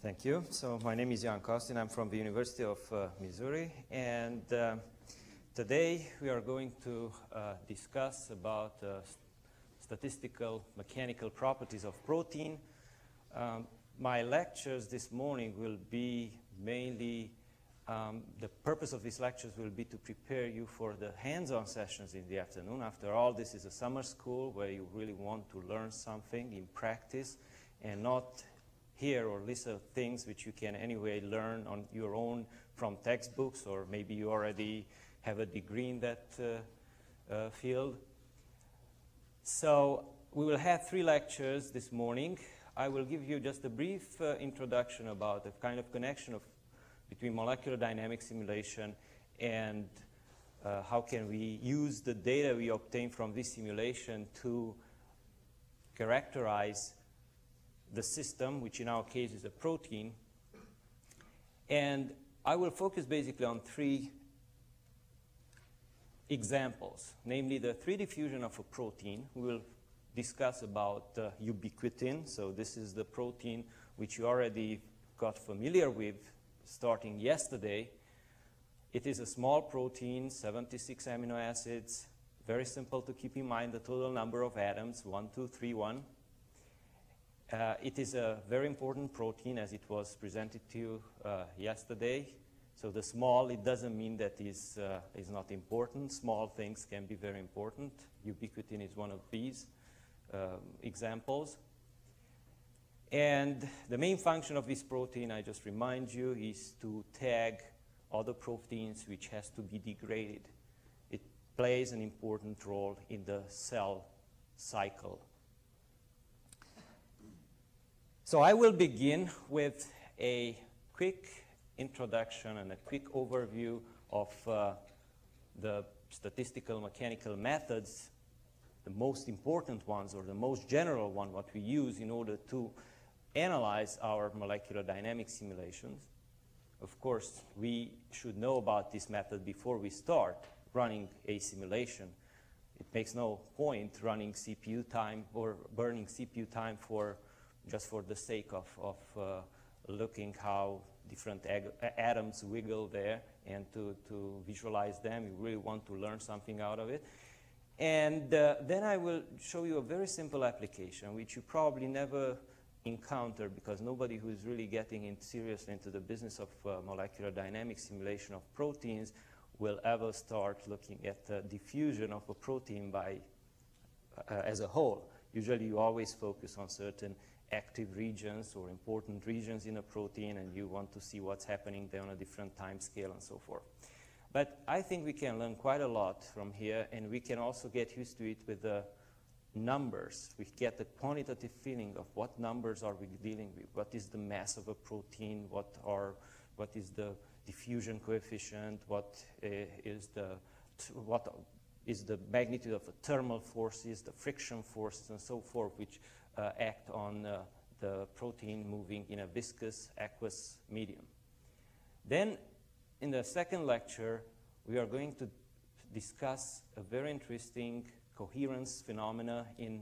Thank you. So my name is Ioan Kosztin. I'm from the University of Missouri, and today we are going to discuss about statistical mechanical properties of protein. My lectures this morning will be mainly, the purpose of these lectures will be to prepare you for the hands-on sessions in the afternoon. After all, this is a summer school where you really want to learn something in practice and not hear or listen to things which you can anyway learn on your own from textbooks, or maybe you already have a degree in that field. So we will have 3 lectures this morning. I will give you just a brief introduction about the kind of connection between molecular dynamic simulation and how can we use the data we obtain from this simulation to characterize the system, which in our case is a protein. And I will focus basically on 3 examples, namely the 3 diffusion of a protein. We will discuss about ubiquitin. So this is the protein which you already got familiar with starting yesterday. It is a small protein, 76 amino acids, very simple to keep in mind the total number of atoms, 1, 2, 3, 1. It is a very important protein as it was presented to you yesterday. So the small, it doesn't mean that is not important. Small things can be very important. Ubiquitin is one of these examples. And the main function of this protein, I just remind you, is to tag other proteins which has to be degraded. It plays an important role in the cell cycle. So I will begin with a quick introduction and a quick overview of the statistical mechanical methods, the most important ones or the most general one, what we use in order to analyze our molecular dynamic simulations. Of course, we should know about this method before we start running a simulation. It makes no point running CPU time or burning CPU time just for the sake of looking how different atoms wiggle there and to visualize them. You really want to learn something out of it. And then I will show you a very simple application which you probably never encounter, because nobody who is really getting seriously into the business of molecular dynamic simulation of proteins will ever start looking at the diffusion of a protein as a whole. Usually you always focus on certain active regions or important regions in a protein, and you want to see what's happening there on a different time scale and so forth. But I think we can learn quite a lot from here, and we can also get used to it with the numbers. We get the quantitative feeling of what numbers are we dealing with, what is the mass of a protein, what is the diffusion coefficient, what is the magnitude of the thermal forces, the friction forces, and so forth, which act on the protein moving in a viscous aqueous medium. Then in the second lecture, we are going to discuss a very interesting coherence phenomena in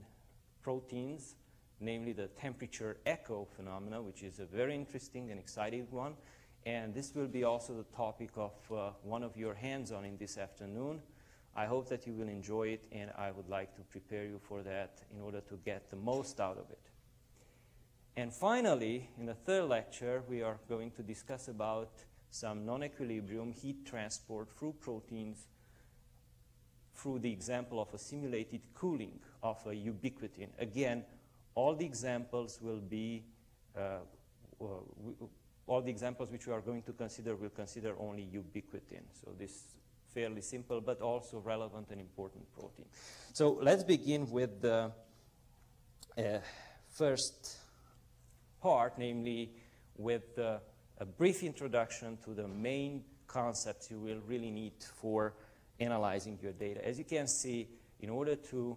proteins, namely the temperature echo phenomena, which is a very interesting and exciting one. And this will be also the topic of one of your hands-on in this afternoon. I hope that you will enjoy it, and I would like to prepare you for that in order to get the most out of it. And finally, in the third lecture, we are going to discuss about some non-equilibrium heat transport through proteins through the example of a simulated cooling of a ubiquitin. Again, all the examples will be, all the examples which we are going to consider will consider only ubiquitin. So this fairly simple, but also relevant and important protein. So let's begin with the first part, namely with a brief introduction to the main concepts you will really need for analyzing your data. As you can see, in order to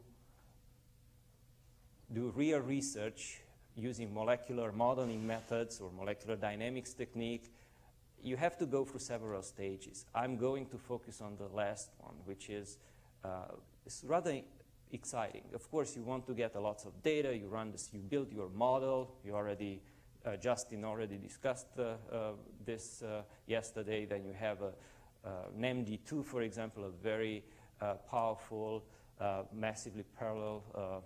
do real research using molecular modeling methods or molecular dynamics technique, you have to go through several stages. I'm going to focus on the last one, which is it's rather exciting. Of course, you want to get a lot of data. You run this, you build your model. You already Justin already discussed this yesterday. Then you have an MD2, for example, a very powerful, massively parallel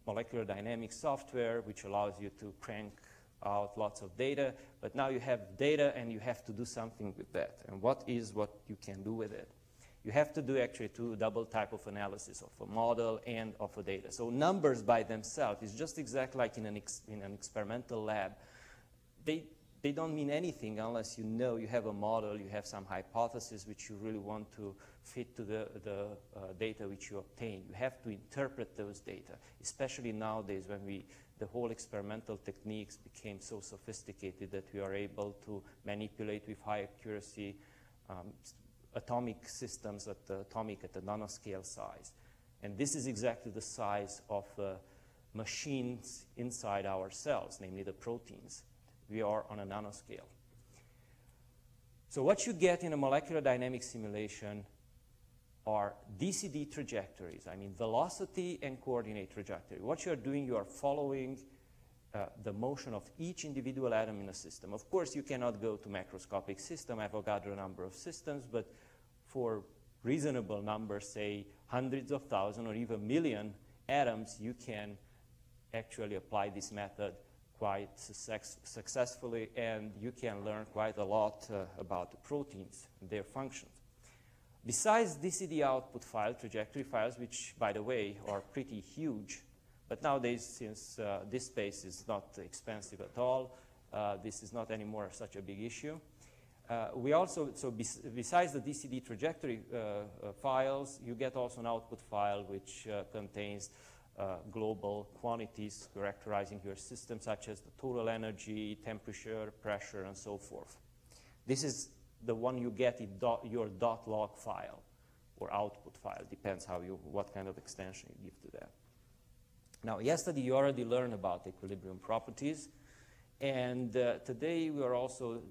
molecular dynamics software, which allows you to crank out lots of data. But now you have data, and you have to do something with that. And what you can do with it? You have to do actually two double type of analysis of a model and of a data. So numbers by themselves is just exactly like in an experimental lab. They don't mean anything unless you know you have a model, you have some hypothesis which you really want to fit to the data which you obtain. You have to interpret those data, especially nowadays when the whole experimental techniques became so sophisticated that we are able to manipulate with high accuracy atomic systems at the nanoscale size. And this is exactly the size of machines inside our cells, namely the proteins. We are on a nanoscale. So what you get in a molecular dynamics simulation are DCD trajectories, I mean velocity and coordinate trajectory. What you're doing, you are following the motion of each individual atom in a system. Of course, you cannot go to macroscopic system, Avogadro number of systems, but for reasonable numbers, say hundreds of thousands or even million atoms, you can actually apply this method quite successfully, and you can learn quite a lot about the proteins and their functions. Besides DCD output file, trajectory files, which, by the way, are pretty huge, but nowadays, since this space is not expensive at all, this is not anymore such a big issue. We also, besides the DCD trajectory files, you get also an output file which contains global quantities characterizing your system, such as the total energy, temperature, pressure, and so forth. This is the one you get in your .log file or output file, depends what kind of extension you give to that. Now, yesterday you already learned about equilibrium properties, and today we are also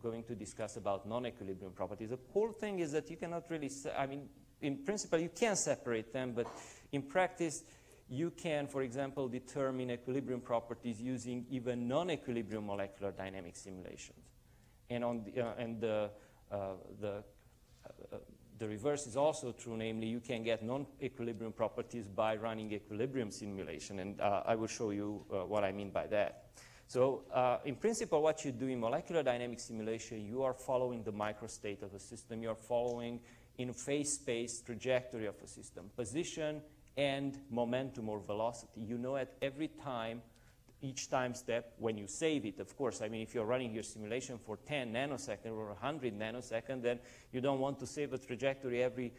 going to discuss about non-equilibrium properties. The cool thing is that you cannot really, in principle you can separate them, but in practice you can, for example, determine equilibrium properties using even non-equilibrium molecular dynamic simulations. And the reverse is also true, namely you can get non-equilibrium properties by running equilibrium simulation, and I will show you what I mean by that. So in principle, what you do in molecular dynamic simulation, you are following the microstate of a system. You are following in phase space trajectory of a system, position and momentum or velocity. You know at every time, each time step, when you save it, of course. I mean, if you're running your simulation for 10 nanoseconds or 100 nanoseconds, then you don't want to save a trajectory every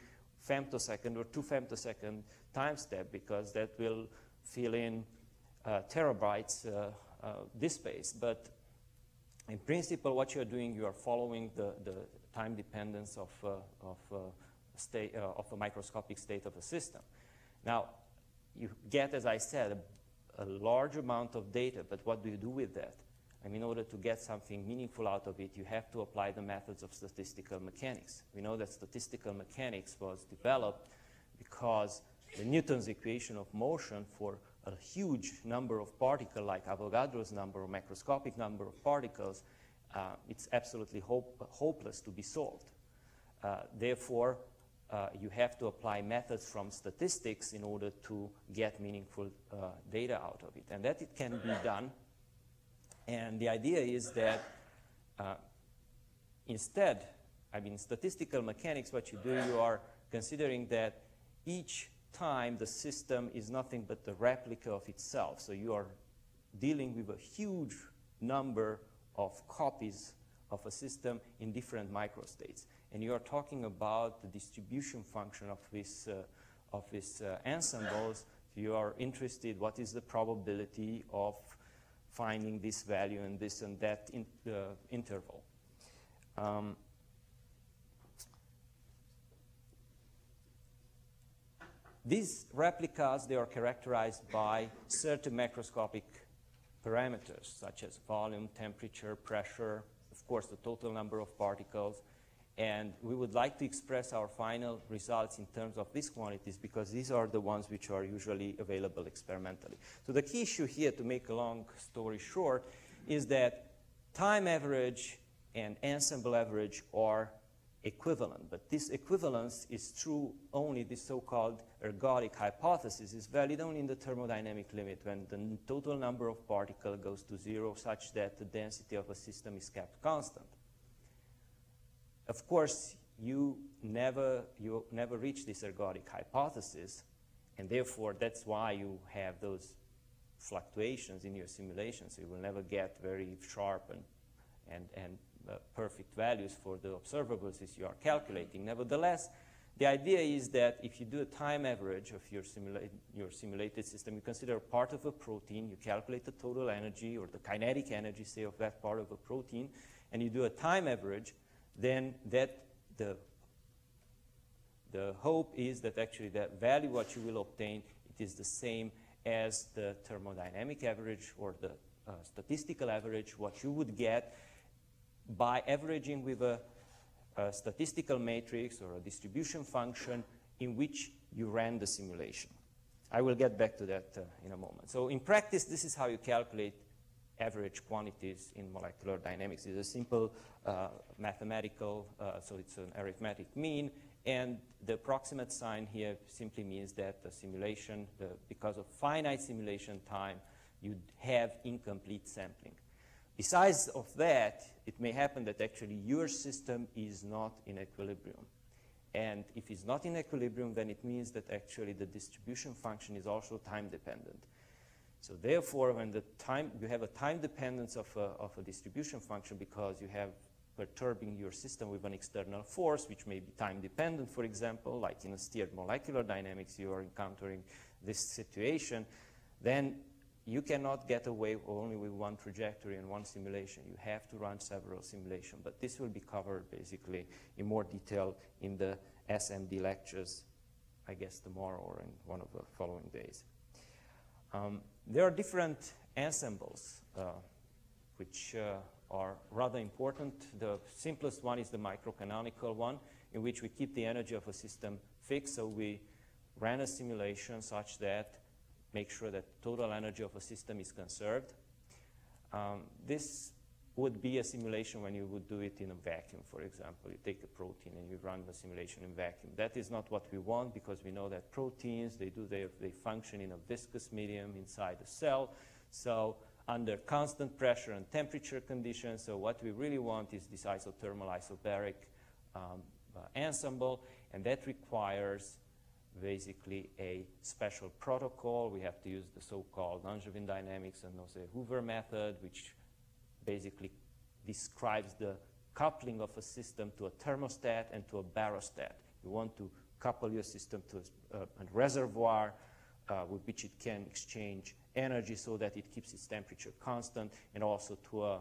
femtosecond or 2 femtosecond time step, because that will fill in terabytes disk space. But in principle, what you're doing, you are following the time dependence of a microscopic state of a system. Now, you get, as I said, a large amount of data, but what do you do with that? I mean, in order to get something meaningful out of it, you have to apply the methods of statistical mechanics. We know that statistical mechanics was developed because the Newton's equation of motion for a huge number of particles, like Avogadro's number or macroscopic number of particles, it's absolutely hopeless to be solved. Therefore, you have to apply methods from statistics in order to get meaningful data out of it. And that it can be done. And the idea is that instead, I mean, statistical mechanics, what you do, you are considering that each time the system is nothing but the replica of itself. So you are dealing with a huge number of copies of a system in different microstates. And you are talking about the distribution function of this ensembles. You are interested, what is the probability of finding this value in this and that interval. These replicas, they are characterized by certain macroscopic parameters, such as volume, temperature, pressure, of course, the total number of particles. And we would like to express our final results in terms of these quantities because these are the ones which are usually available experimentally. So the key issue here, to make a long story short, is that time average and ensemble average are equivalent. But this equivalence is true only, this so-called ergodic hypothesis is valid only in the thermodynamic limit when the total number of particles goes to 0 such that the density of a system is kept constant. Of course, you never reach this ergodic hypothesis, and therefore that's why you have those fluctuations in your simulation. So you will never get very sharp and perfect values for the observables as you are calculating. Nevertheless, the idea is that if you do a time average of your simulated system, you consider part of a protein, you calculate the total energy or the kinetic energy, say, of that part of a protein, and you do a time average, then that the hope is that actually that value what you will obtain, it is the same as the thermodynamic average or the statistical average, what you would get by averaging with a statistical matrix or a distribution function in which you ran the simulation. I will get back to that in a moment. So in practice, this is how you calculate average quantities in molecular dynamics. It's a simple mathematical, so it's an arithmetic mean, and the approximate sign here simply means that the simulation, because of finite simulation time, you have incomplete sampling. Besides of that, it may happen that actually your system is not in equilibrium. And if it's not in equilibrium, then it means that actually the distribution function is also time dependent. So therefore, when you have a time dependence of a distribution function because you have perturbing your system with an external force, which may be time dependent, for example, like in a steered molecular dynamics, you are encountering this situation, then you cannot get away only with one trajectory and one simulation. You have to run several simulations. But this will be covered basically in more detail in the SMD lectures, I guess tomorrow or in one of the following days. There are different ensembles which are rather important. The simplest one is the microcanonical one, in which we keep the energy of a system fixed. So we ran a simulation such that make sure that total energy of a system is conserved. This would be a simulation when you would do it in a vacuum, for example. You take a protein and you run the simulation in vacuum. That is not what we want because we know that proteins, they function in a viscous medium inside the cell. So under constant pressure and temperature conditions, so what we really want is this isothermal isobaric ensemble, and that requires basically a special protocol. We have to use the so-called Langevin dynamics and also Hoover method, which basically describes the coupling of a system to a thermostat and to a barostat. You want to couple your system to a reservoir with which it can exchange energy so that it keeps its temperature constant, and also to a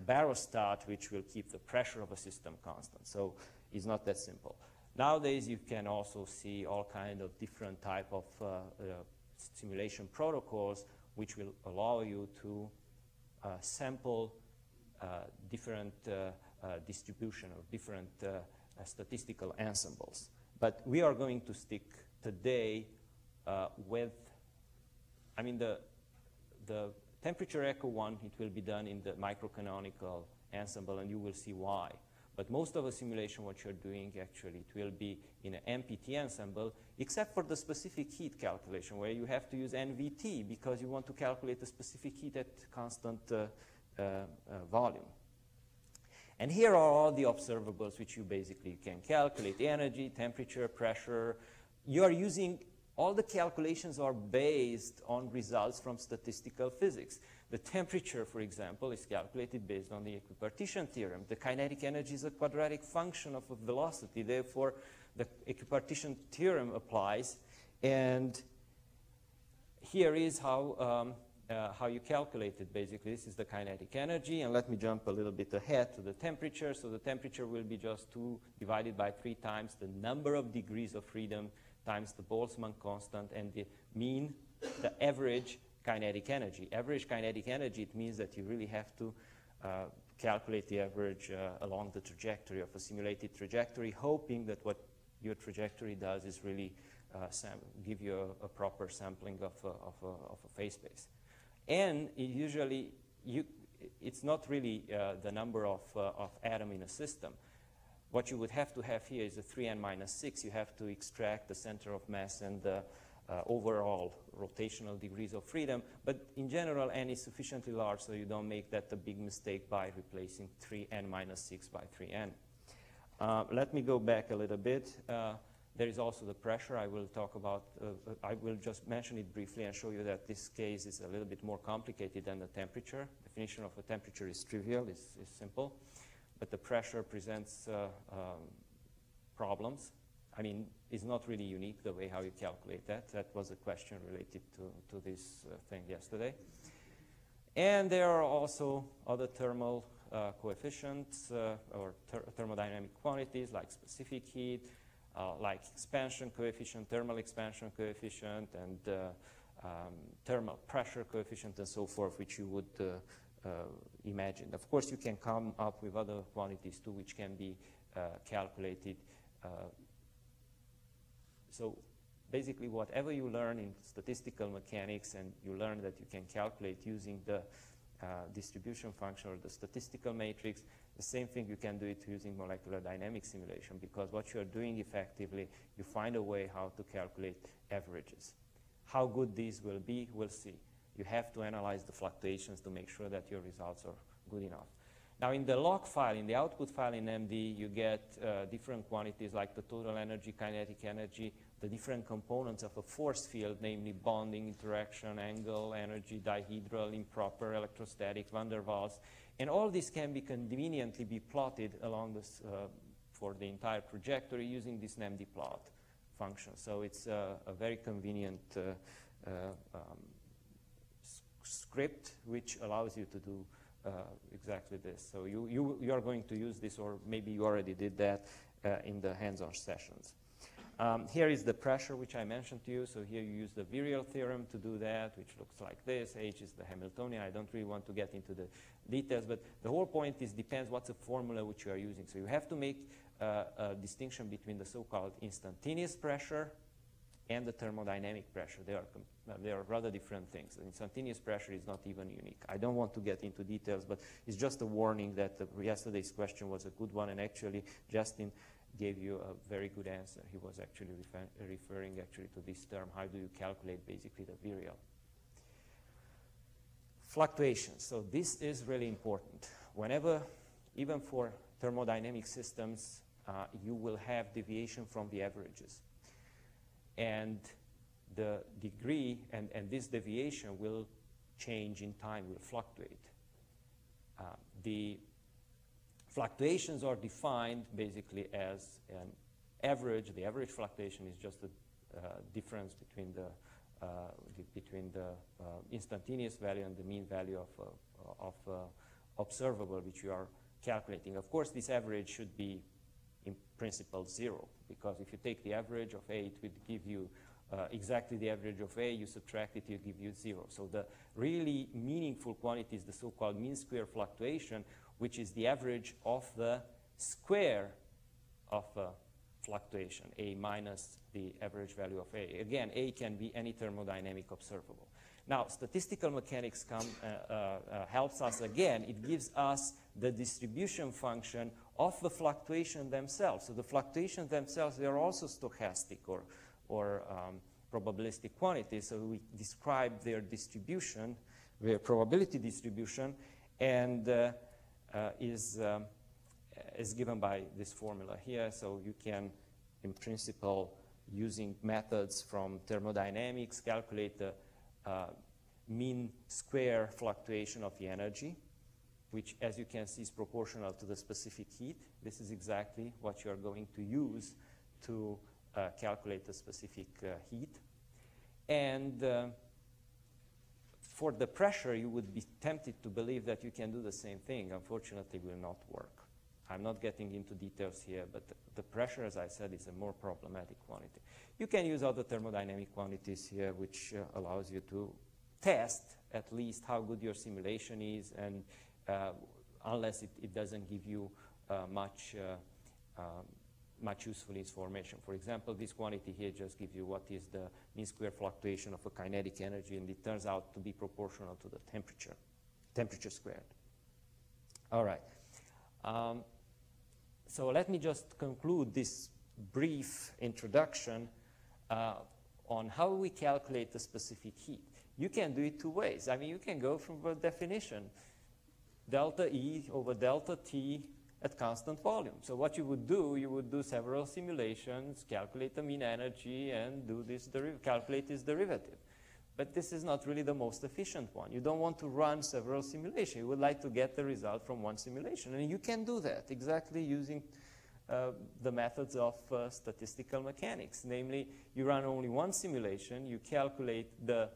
barostat, which will keep the pressure of a system constant. So it's not that simple. Nowadays, you can also see all kinds of different type of simulation protocols which will allow you to sample different distribution of different statistical ensembles. But we are going to stick today with, I mean, the temperature echo one, it will be done in the microcanonical ensemble, and you will see why. But most of the simulation, what you're doing, actually, it will be in an MPT ensemble, except for the specific heat calculation, where you have to use NVT because you want to calculate the specific heat at constant volume. And here are all the observables which you basically can calculate: energy, temperature, pressure. You are using, all the calculations are based on results from statistical physics. The temperature, for example, is calculated based on the equipartition theorem. The kinetic energy is a quadratic function of a velocity. Therefore, the equipartition theorem applies. And here is how you calculate it, basically. This is the kinetic energy. And let me jump a little bit ahead to the temperature. So the temperature will be just 2 divided by 3 times the number of degrees of freedom times the Boltzmann constant, and the mean, the average kinetic energy. Average kinetic energy, it means that you really have to calculate the average along the trajectory of a simulated trajectory, hoping that what your trajectory does is really give you a proper sampling of a phase space. And it's not really the number of atom in a system. What you would have to have here is a 3n minus 6. You have to extract the center of mass and the overall rotational degrees of freedom. But in general, n is sufficiently large so you don't make that a big mistake by replacing 3n minus 6 by 3n. Let me go back a little bit. There is also the pressure. I will talk about, I will just mention it briefly and show you that this case is a little bit more complicated than the temperature. Definition of a temperature is trivial, is simple. But the pressure presents problems. I mean, it's not really unique the way how you calculate that. That was a question related to this thing yesterday. And there are also other thermal coefficients or thermodynamic quantities like specific heat, like expansion coefficient, thermal expansion coefficient, and thermal pressure coefficient, and so forth, which you would imagine. Of course, you can come up with other quantities too, which can be calculated. So basically, whatever you learn in statistical mechanics, and you learn that you can calculate using the distribution function or the statistical matrix, the same thing you can do it using molecular dynamics simulation, because what you are doing effectively, you find a way how to calculate averages. How good these will be, we'll see. You have to analyze the fluctuations to make sure that your results are good enough. Now, in the log file, in the output file in MD, you get different quantities like the total energy, kinetic energy, the different components of a force field, namely bonding, interaction, angle, energy, dihedral, improper, electrostatic, van der Waals. And all this can be conveniently be plotted along this for the entire trajectory using this NMD plot function. So it's a very convenient script which allows you to do exactly this. So you are going to use this, or maybe you already did that in the hands-on sessions. Here is the pressure which I mentioned to you. So here you use the virial theorem to do that, which looks like this. H is the Hamiltonian. I don't really want to get into the details, but the whole point is depends what's the formula which you are using. So you have to make a distinction between the so-called instantaneous pressure and the thermodynamic pressure. They are rather different things. The instantaneous pressure is not even unique. I don't want to get into details, but it's just a warning that yesterday's question was a good one, and actually Justin gave you a very good answer. He was actually referring actually to this term. How do you calculate basically the virial? Fluctuations. So this is really important. Whenever, even for thermodynamic systems, you will have deviation from the averages. And the degree and this deviation will change in time, will fluctuate. The fluctuations are defined basically as an average. The average fluctuation is just the difference between the instantaneous value and the mean value of observable, which you are calculating. Of course, this average should be in principle 0, because if you take the average of A, it would give you exactly the average of A. You subtract it, it give you 0. So the really meaningful quantity is the so-called mean square fluctuation, which is the average of the square of a fluctuation, A minus the average value of A. Again, A can be any thermodynamic observable. Now, statistical mechanics helps us again. It gives us the distribution function of the fluctuation themselves. So the fluctuations themselves, they are also stochastic or probabilistic quantities. So we describe their distribution, their probability distribution, and is given by this formula here. So you can, in principle, using methods from thermodynamics, calculate the mean square fluctuation of the energy, which, as you can see, is proportional to the specific heat. This is exactly what you are going to use to calculate the specific heat. And for the pressure, you would be tempted to believe that you can do the same thing. Unfortunately, it will not work. I'm not getting into details here, but the pressure, as I said, is a more problematic quantity. You can use other thermodynamic quantities here, which allows you to test at least how good your simulation is and unless it doesn't give you much useful information. For example, this quantity here just gives you what is the mean square fluctuation of a kinetic energy, and it turns out to be proportional to the temperature squared. All right. So let me just conclude this brief introduction on how we calculate the specific heat. You can do it two ways. I mean, you can go from the definition, delta E over delta T at constant volume. So what you would do several simulations, calculate the mean energy, and do this calculate this derivative. But this is not really the most efficient one. You don't want to run several simulations. You would like to get the result from one simulation. And you can do that exactly using the methods of statistical mechanics. Namely, you run only one simulation, you calculate the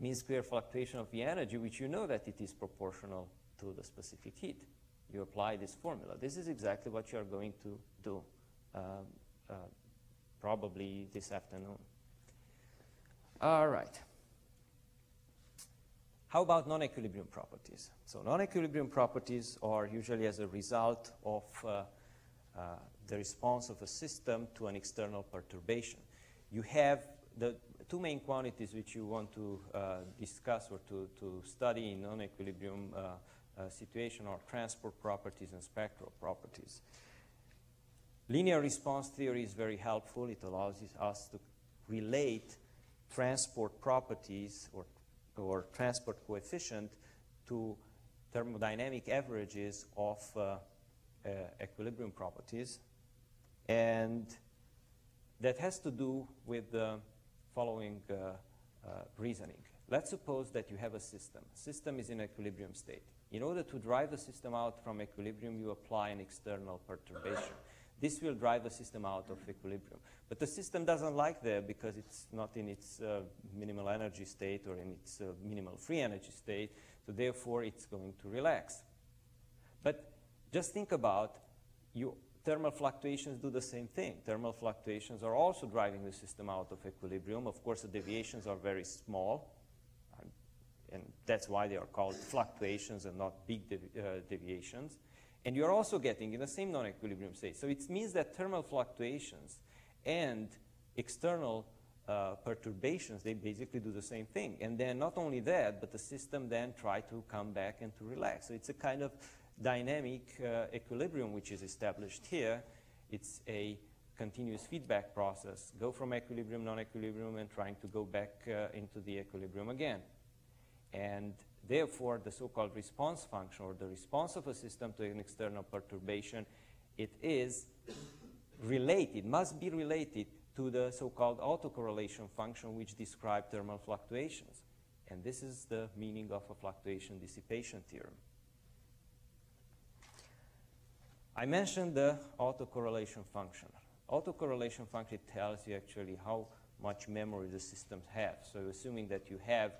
mean square fluctuation of the energy, which you know that it is proportional to the specific heat. You apply this formula. This is exactly what you are going to do probably this afternoon. All right. How about non-equilibrium properties? So non-equilibrium properties are usually as a result of the response of a system to an external perturbation. You have the two main quantities which you want to discuss or to study in non-equilibrium situation are transport properties and spectral properties. Linear response theory is very helpful. It allows us to relate transport properties or transport coefficient to thermodynamic averages of equilibrium properties. And that has to do with the following reasoning. Let's suppose that you have a system. System is in equilibrium state. In order to drive the system out from equilibrium, you apply an external perturbation. This will drive the system out of equilibrium. But the system doesn't like that because it's not in its minimal energy state or in its minimal free energy state, so therefore it's going to relax. But just think about thermal fluctuations do the same thing. Thermal fluctuations are also driving the system out of equilibrium. Of course, the deviations are very small, and that's why they are called fluctuations and not big deviations. And you're also getting in the same non-equilibrium state. So it means that thermal fluctuations and external perturbations, they basically do the same thing. And then not only that, but the system then tries to come back and to relax. So it's a kind of dynamic equilibrium which is established here. It's a continuous feedback process. Go from equilibrium, non-equilibrium, and trying to go back into the equilibrium again. And therefore, the so-called response function, or the response of a system to an external perturbation, it is related, must be related to the so-called autocorrelation function which describes thermal fluctuations. And this is the meaning of a fluctuation-dissipation theorem. I mentioned the autocorrelation function. Autocorrelation function tells you actually how much memory the systems have. So assuming that you have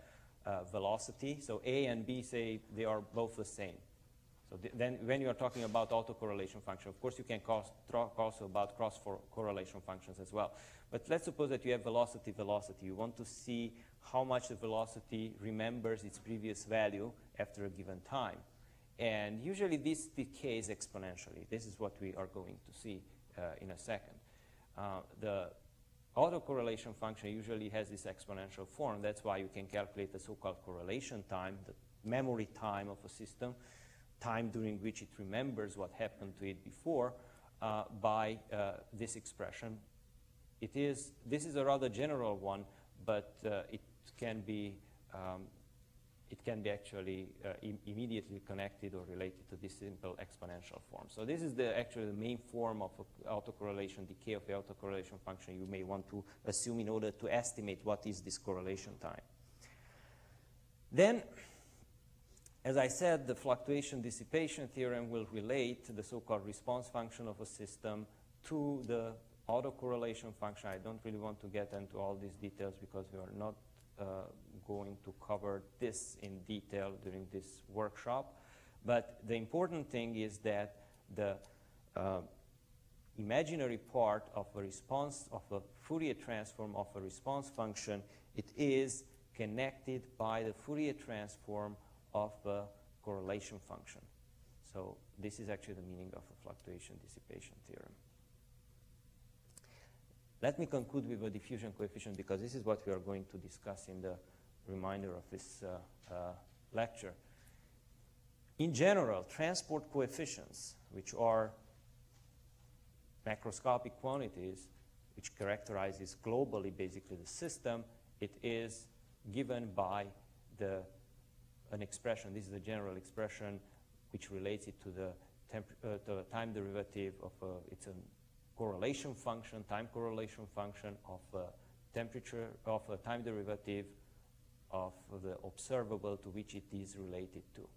velocity, so A and B, say they are both the same. So then when you are talking about autocorrelation function, of course you can talk also about cross-correlation functions as well. But let's suppose that you have velocity. You want to see how much the velocity remembers its previous value after a given time. And usually this decays exponentially. This is what we are going to see in a second. The autocorrelation function usually has this exponential form. That's why you can calculate the so-called correlation time, the memory time of a system, time during which it remembers what happened to it before, by this expression. This is a rather general one, but it can be actually immediately connected or related to this simple exponential form. So this is actually the main form of autocorrelation, decay of the autocorrelation function you may want to assume in order to estimate what is this correlation time. Then, as I said, the fluctuation-dissipation theorem will relate the so-called response function of a system to the autocorrelation function. I don't really want to get into all these details because we are not going to cover this in detail during this workshop. But the important thing is that the imaginary part of a response, of a Fourier transform of a response function, it is connected by the Fourier transform of a correlation function. So this is actually the meaning of a fluctuation-dissipation theorem. Let me conclude with a diffusion coefficient, because this is what we are going to discuss in the remainder of this lecture. In general, transport coefficients, which are macroscopic quantities, which characterizes globally basically the system, it is given by an expression. This is a general expression which relates it to the time derivative of it's a correlation function, time correlation function of temperature of a time derivative of the observable to which it is related to.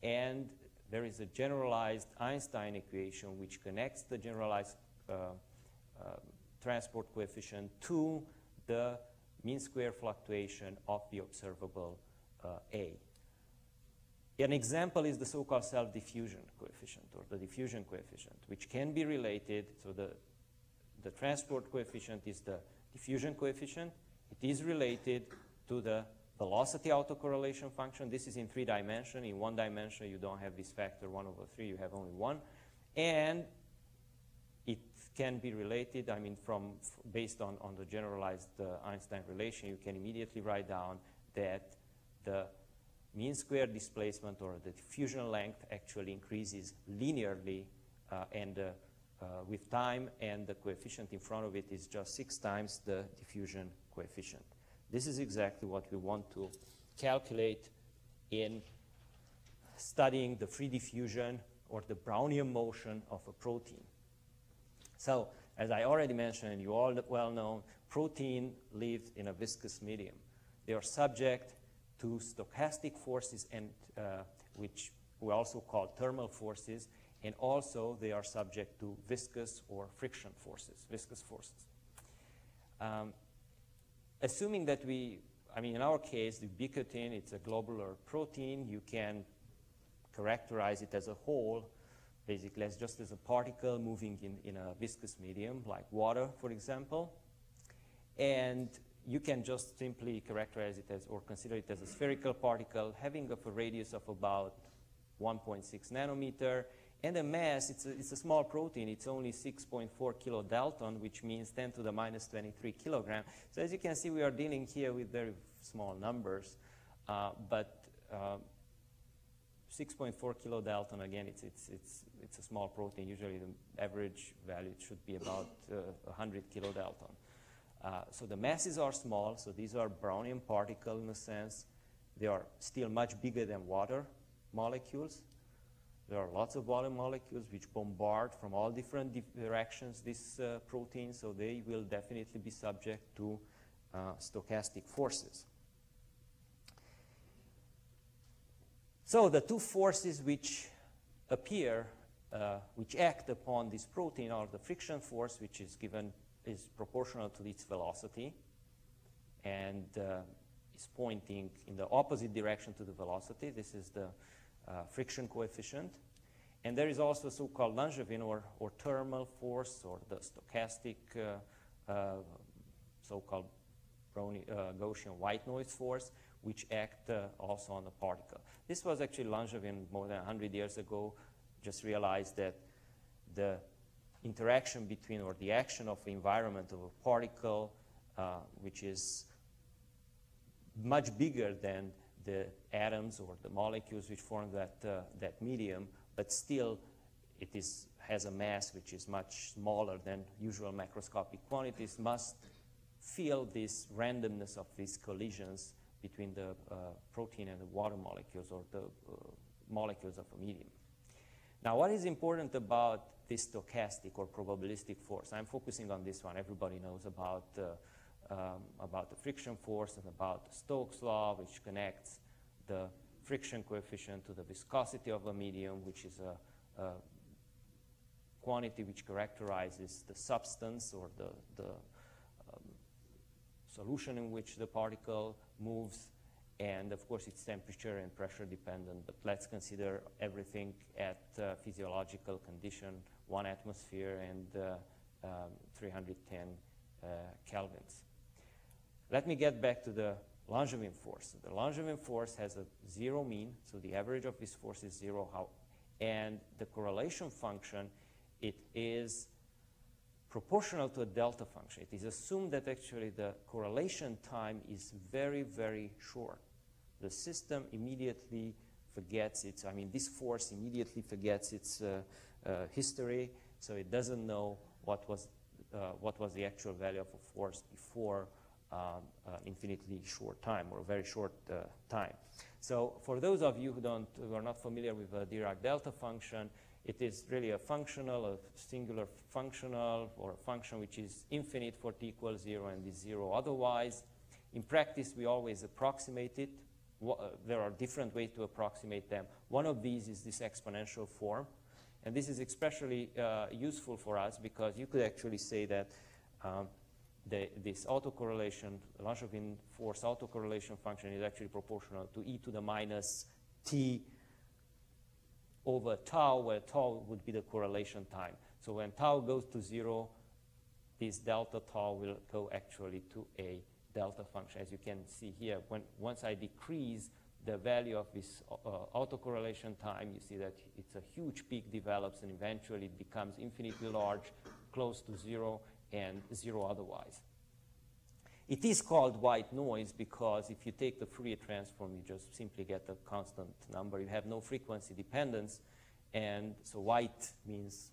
And there is a generalized Einstein equation which connects the generalized transport coefficient to the mean square fluctuation of the observable A. An example is the so-called self-diffusion coefficient, or the diffusion coefficient, which can be related. So the transport coefficient is the diffusion coefficient. It is related to the velocity autocorrelation function. This is in 3 dimensions. In 1 dimension, you don't have this factor 1/3. You have only 1. And it can be related, I mean, based on the generalized Einstein relation, you can immediately write down that the mean square displacement, or the diffusion length, actually increases linearly and with time, and the coefficient in front of it is just 6 times the diffusion coefficient. This is exactly what we want to calculate in studying the free diffusion or the Brownian motion of a protein. So, as I already mentioned, and you all well know, protein lives in a viscous medium. They are subject to stochastic forces, and which we also call thermal forces, and also they are subject to viscous or friction forces, viscous forces. Assuming that in our case, the ubiquitin, it's a globular protein, you can characterize it as a whole, basically as just as a particle moving in a viscous medium, like water, for example. And you can just simply characterize it as, or consider it as a spherical particle having a radius of about 1.6 nanometer, and a mass, it's a small protein, it's only 6.4 kilodalton, which means 10 to the minus 23 kilogram. So as you can see, we are dealing here with very small numbers, but 6.4 kilodalton, again, it's a small protein. Usually the average value should be about 100 kilodalton. So the masses are small, so these are Brownian particles in a sense. They are still much bigger than water molecules. There are lots of water molecules which bombard from all different directions this protein, so they will definitely be subject to stochastic forces. So the 2 forces which appear, which act upon this protein, are the friction force, which is proportional to its velocity and is pointing in the opposite direction to the velocity. This is the friction coefficient. And there is also so-called Langevin or thermal force, or the stochastic so-called Gaussian white noise force, which act also on the particle. This was actually Langevin more than 100 years ago, just realized that the interaction between, or the action of the environment of a particle, which is much bigger than the atoms or the molecules which form that medium, but still it has a mass which is much smaller than usual macroscopic quantities, must feel this randomness of these collisions between the protein and the water molecules, or the molecules of a medium. Now, what is important about this stochastic or probabilistic force? I'm focusing on this one. Everybody knows about the friction force and about the Stokes law, which connects the friction coefficient to the viscosity of a medium, which is a quantity which characterizes the substance, or the solution in which the particle moves. And of course, it's temperature and pressure dependent, but let's consider everything at physiological condition, 1 atmosphere and 310 kelvins. Let me get back to the Langevin force. So the Langevin force has a zero mean, so the average of this force is zero. And the correlation function, it is proportional to a delta function. It is assumed that actually the correlation time is very, very short. The system immediately forgets its, I mean, this force immediately forgets its history, so it doesn't know what was the actual value of a force before infinitely short time, or a very short time. So for those of you who are not familiar with the Dirac delta function, it is really a functional, a singular functional, or a function which is infinite for t equals 0 and is 0 otherwise. In practice, we always approximate it. There are different ways to approximate them. One of these is this exponential form. And this is especially useful for us because you could actually say that this autocorrelation, Langevin force autocorrelation function is actually proportional to e to the minus t over tau, where tau would be the correlation time. So when tau goes to 0, this delta tau will go actually to a delta function. As you can see here, once I decrease the value of this autocorrelation time, you see that it's a huge peak develops, and eventually it becomes infinitely large, close to 0, and 0 otherwise. It is called white noise because if you take the Fourier transform, you just simply get a constant number. You have no frequency dependence, and so white means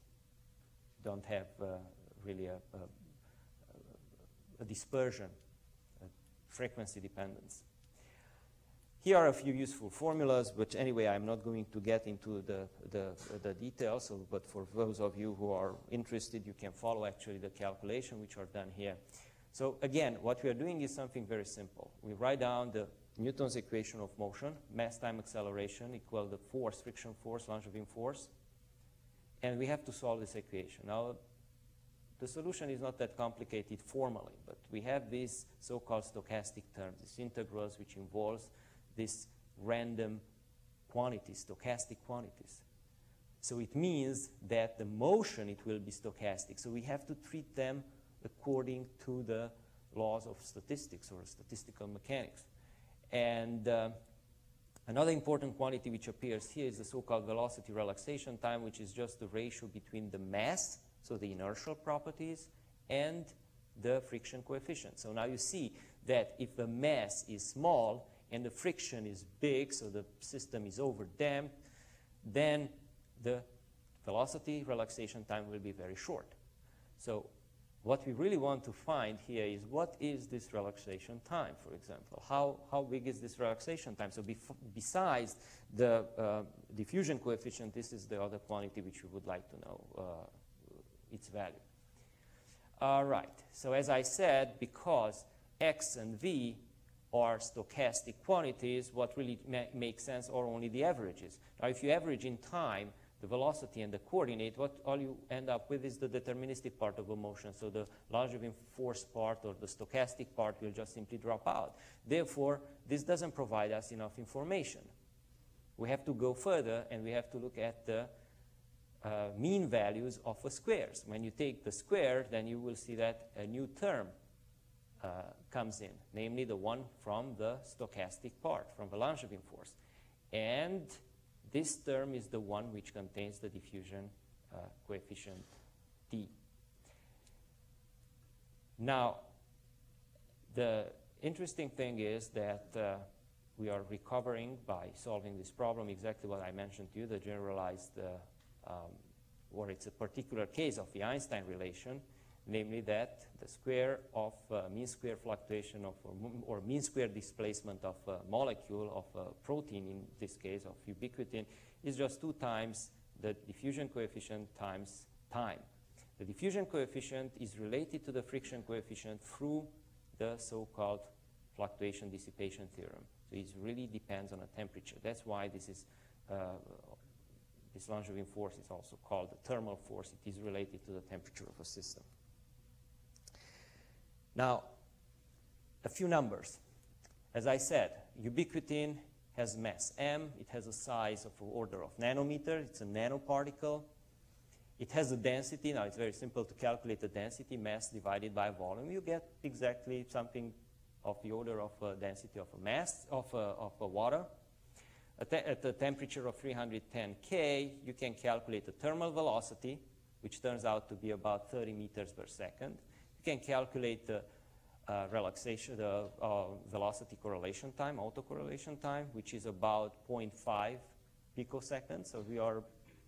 you don't have really a dispersion, a frequency dependence. Here are a few useful formulas, but anyway, I'm not going to get into the details, but for those of you who are interested, you can follow actually the calculation which are done here. So again, what we are doing is something very simple. We write down the Newton's equation of motion, mass time acceleration equal the force, friction force, Langevin force, and we have to solve this equation. Now, the solution is not that complicated formally, but we have these so-called stochastic terms, these integrals which involves this random quantities, stochastic quantities. So it means that the motion, it will be stochastic. So we have to treat them according to the laws of statistics or statistical mechanics. And another important quantity which appears here is the so-called velocity relaxation time, which is just the ratio between the mass, so the inertial properties, and the friction coefficient. So now you see that if the mass is small and the friction is big, so the system is over-damped, then the velocity relaxation time will be very short. So what we really want to find here is what is this relaxation time, for example? How big is this relaxation time? So besides the diffusion coefficient, this is the other quantity which we would like to know its value. All right, so as I said, because x and v are stochastic quantities, what really makes sense are only the averages. Now, if you average in time the velocity and the coordinate, all you end up with is the deterministic part of a motion. So the Langevin force part or the stochastic part will just simply drop out. Therefore, this doesn't provide us enough information. We have to go further, and we have to look at the mean values of a squares. When you take the square, then you will see that a new term comes in, namely the one from the stochastic part, from the Langevin force. And this term is the one which contains the diffusion coefficient T. Now, the interesting thing is that we are recovering by solving this problem exactly what I mentioned to you, the generalized, or it's a particular case of the Einstein relation, namely that the square of mean square fluctuation of, or mean square displacement of a molecule of a protein, in this case of ubiquitin, is just 2 times the diffusion coefficient times time. The diffusion coefficient is related to the friction coefficient through the so-called fluctuation-dissipation theorem. So it really depends on a temperature. That's why this is this Langevin force is also called the thermal force. It is related to the temperature of a system. Now, a few numbers. As I said, ubiquitin has mass m. It has a size of the order of nanometer. It's a nanoparticle. It has a density. Now, it's very simple to calculate the density, mass divided by volume. You get exactly something of the order of density of a mass of water. At the temperature of 310 K, you can calculate the thermal velocity, which turns out to be about 30 meters per second. You can calculate the relaxation, the velocity correlation time, autocorrelation time, which is about 0.5 picoseconds. So we are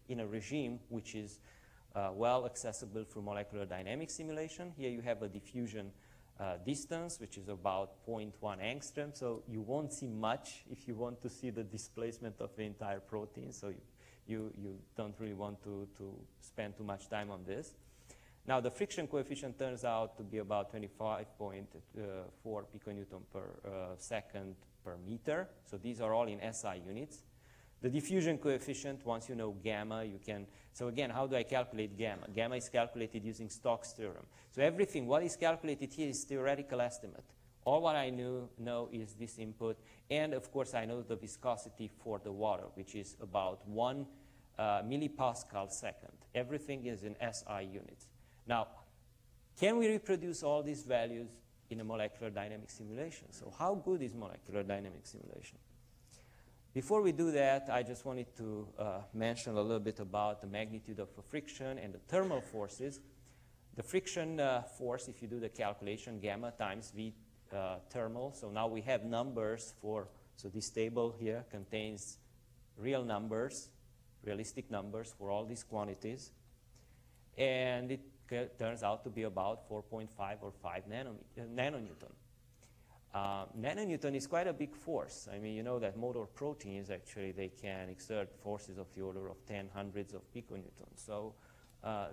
in a regime which is well accessible for molecular dynamics simulation. Here you have a diffusion distance, which is about 0.1 angstrom. So you won't see much if you want to see the displacement of the entire protein. So you don't really want to spend too much time on this. Now, the friction coefficient turns out to be about 25.4 piconewton per second per meter. So these are all in SI units. The diffusion coefficient, once you know gamma, you can, so again, how do I calculate gamma? Gamma is calculated using Stokes' theorem. So everything, what is calculated here is theoretical estimate. All what I know is this input, and of course I know the viscosity for the water, which is about 1 millipascal second. Everything is in SI units. Now, can we reproduce all these values in a molecular dynamic simulation? So how good is molecular dynamic simulation? Before we do that, I just wanted to mention a little bit about the magnitude of friction and the thermal forces. The friction force, if you do the calculation, gamma times V thermal. So now we have numbers for, so this table here contains real numbers, realistic numbers for all these quantities. And it turns out to be about 4.5 or 5 nanonewton. Nanonewton is quite a big force. I mean, you know that motor proteins, actually, they can exert forces of the order of 10 hundreds of piconewtons. So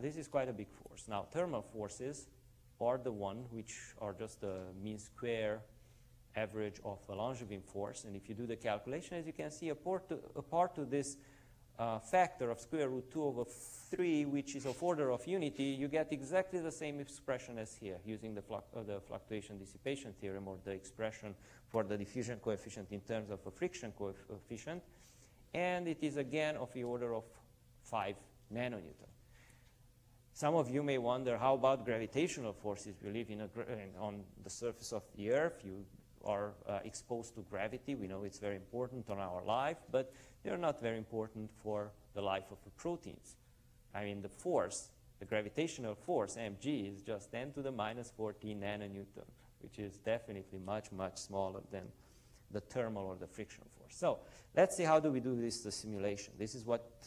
this is quite a big force. Now, thermal forces are the one which are just the mean square average of a Langevin force. And if you do the calculation, as you can see, apart to this factor of square root 2 over 3, which is of order of unity, you get exactly the same expression as here, using the Fluctuation-Dissipation Theorem, or the expression for the diffusion coefficient in terms of a friction coefficient. And it is again of the order of 5 nanonewton. Some of you may wonder, how about gravitational forces? We live on the surface of the Earth. You are exposed to gravity. We know it's very important on our life, but they're not very important for the life of the proteins. I mean, the force, the gravitational force, mg, is just 10 to the minus 14 nanonewton, which is definitely much, much smaller than the thermal or the friction force. So let's see, how do we do this, the simulation? This is what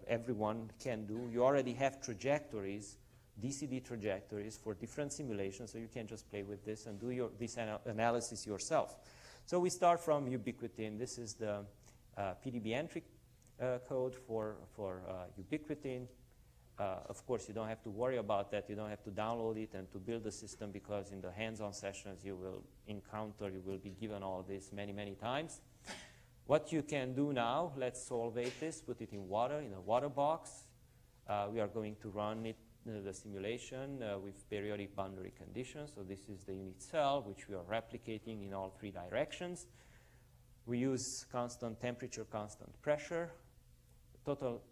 everyone can do. You already have trajectories, DCD trajectories for different simulations, so you can just play with this and do this analysis yourself. So we start from ubiquitin. This is the PDB entry code for ubiquitin. Of course, you don't have to worry about that. You don't have to download it and to build the system, because in the hands-on sessions you will encounter, you will be given all this many, many times. What you can do now, let's solvate this, put it in water, in a water box. We are going to run it, the simulation with periodic boundary conditions. So this is the unit cell, which we are replicating in all 3 directions. We use constant temperature, constant pressure. The total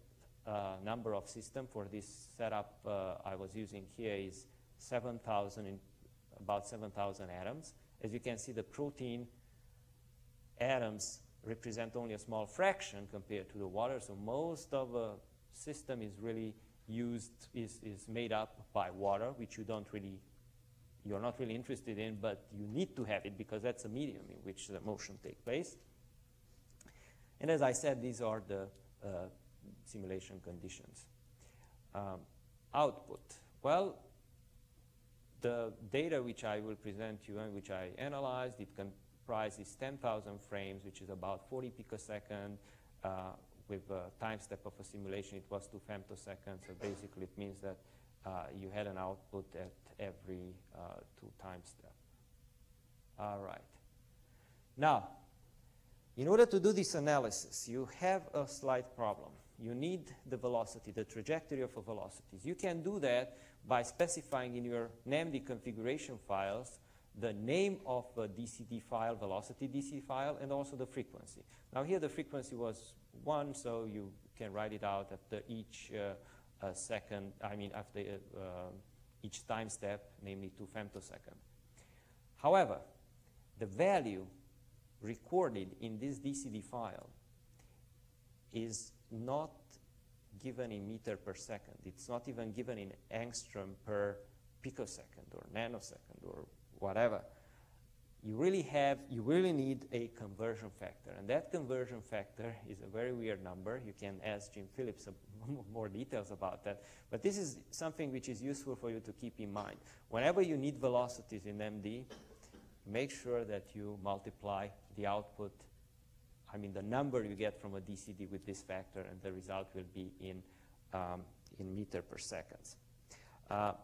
number of system for this setup I was using here is 7,000, about 7,000 atoms. As you can see, the protein atoms represent only a small fraction compared to the water, so most of the system is really is made up by water, which you're not really interested in, but you need to have it because that's a medium in which the motion takes place. And as I said, these are the simulation conditions. Output. Well, the data which I will present to you and which I analyzed, it comprises 10,000 frames, which is about 40 picosecond. With a time step of a simulation, it was 2 femtoseconds. So basically, it means that you had an output at every 2 time step. All right. Now, in order to do this analysis, you have a slight problem. You need the velocity, the trajectory of a velocities. You can do that by specifying in your NAMD configuration files the name of a DCD file, velocity DC file, and also the frequency. Now here the frequency was 1, so you can write it out after each after each time step, namely 2 femtosecond. However, the value recorded in this DCD file is not given in meter per second. It's not even given in angstrom per picosecond or nanosecond or whatever. You really need a conversion factor, and that conversion factor is a very weird number. You can ask Jim Phillips more details about that, but this is something which is useful for you to keep in mind. Whenever you need velocities in MD, make sure that you multiply the output, the number you get from a DCD with this factor, and the result will be in meter per seconds.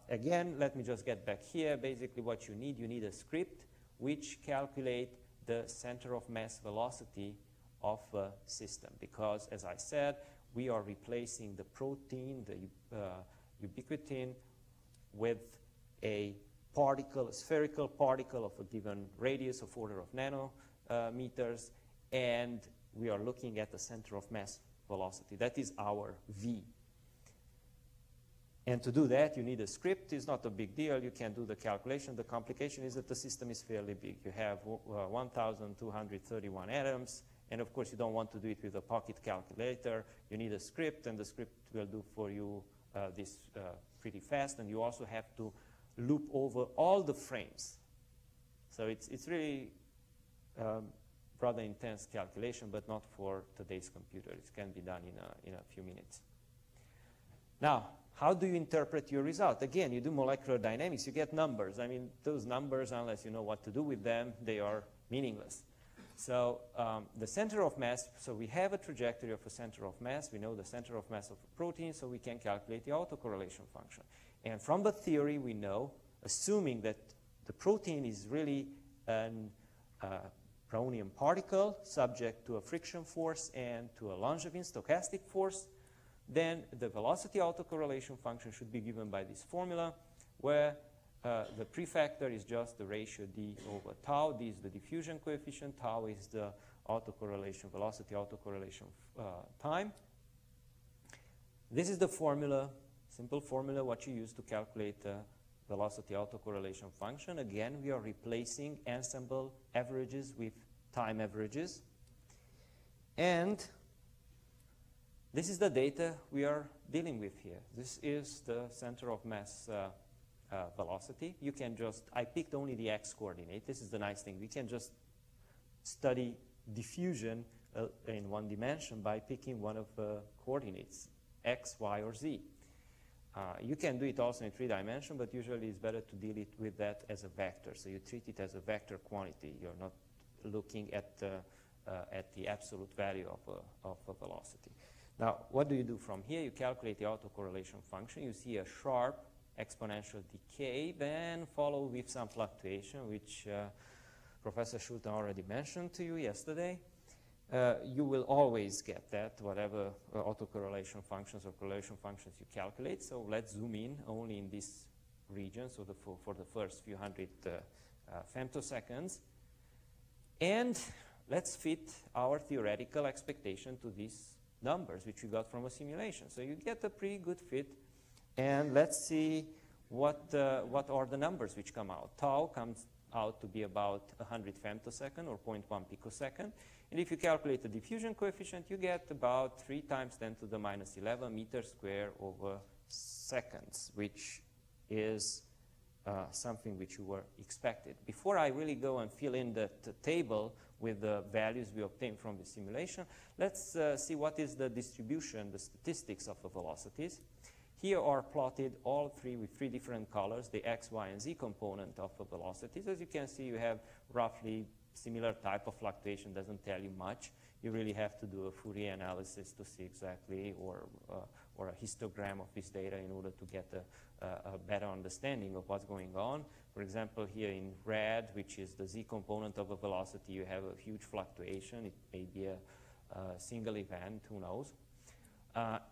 Again, let me just get back here. Basically what you need a script which calculate the center of mass velocity of a system, because as I said, we are replacing the protein, the ubiquitin, with a particle, a spherical particle of a given radius of order of nanometers, and we are looking at the center of mass velocity. That is our V. And to do that, you need a script. It's not a big deal. You can do the calculation. The complication is that the system is fairly big. You have 1,231 atoms, and of course, you don't want to do it with a pocket calculator. You need a script, and the script will do for you this pretty fast, and you also have to loop over all the frames. So it's really rather intense calculation, but not for today's computer. It can be done in a few minutes. Now, how do you interpret your result? Again, you do molecular dynamics, you get numbers. Those numbers, unless you know what to do with them, they are meaningless. So the center of mass, so we have a trajectory of a center of mass. We know the center of mass of a protein, so we can calculate the autocorrelation function. And from the theory, we know, assuming that the protein is really a Brownian particle subject to a friction force and to a Langevin stochastic force, then the velocity autocorrelation function should be given by this formula, where the prefactor is just the ratio d over tau. D is the diffusion coefficient. Tau is the autocorrelation, velocity autocorrelation time. This is the formula, simple formula, what you use to calculate the velocity autocorrelation function. Again, we are replacing ensemble averages with time averages. And this is the data we are dealing with here. This is the center of mass velocity. You can just, I picked only the x coordinate. This is the nice thing. We can just study diffusion in one dimension by picking one of the coordinates, x, y, or z. You can do it also in 3 dimensions, but usually it's better to deal with that as a vector. So you treat it as a vector quantity. You're not looking at the absolute value of a velocity. Now, what do you do from here? You calculate the autocorrelation function. You see a sharp exponential decay, then follow with some fluctuation, which Professor Schulte already mentioned to you yesterday. You will always get that, whatever autocorrelation functions or correlation functions you calculate. So let's zoom in only in this region, so for the first few hundred femtoseconds. And let's fit our theoretical expectation to these numbers, which we got from a simulation. So you get a pretty good fit. And let's see what are the numbers which come out. Tau comes out to be about 100 femtosecond or 0.1 picosecond. And if you calculate the diffusion coefficient, you get about 3 times 10 to the minus 11 meters square over seconds, which is something which you were expected. Before I really go and fill in the table with the values we obtained from the simulation, let's see what is the distribution, the statistics of the velocities. Here are plotted all three with 3 different colors, the x, y, and z component of the velocities. As you can see, you have roughly similar type of fluctuation. Doesn't tell you much. You really have to do a Fourier analysis to see exactly, or a histogram of this data in order to get a better understanding of what's going on. For example, here in red, which is the z component of a velocity, you have a huge fluctuation. It may be a single event, who knows.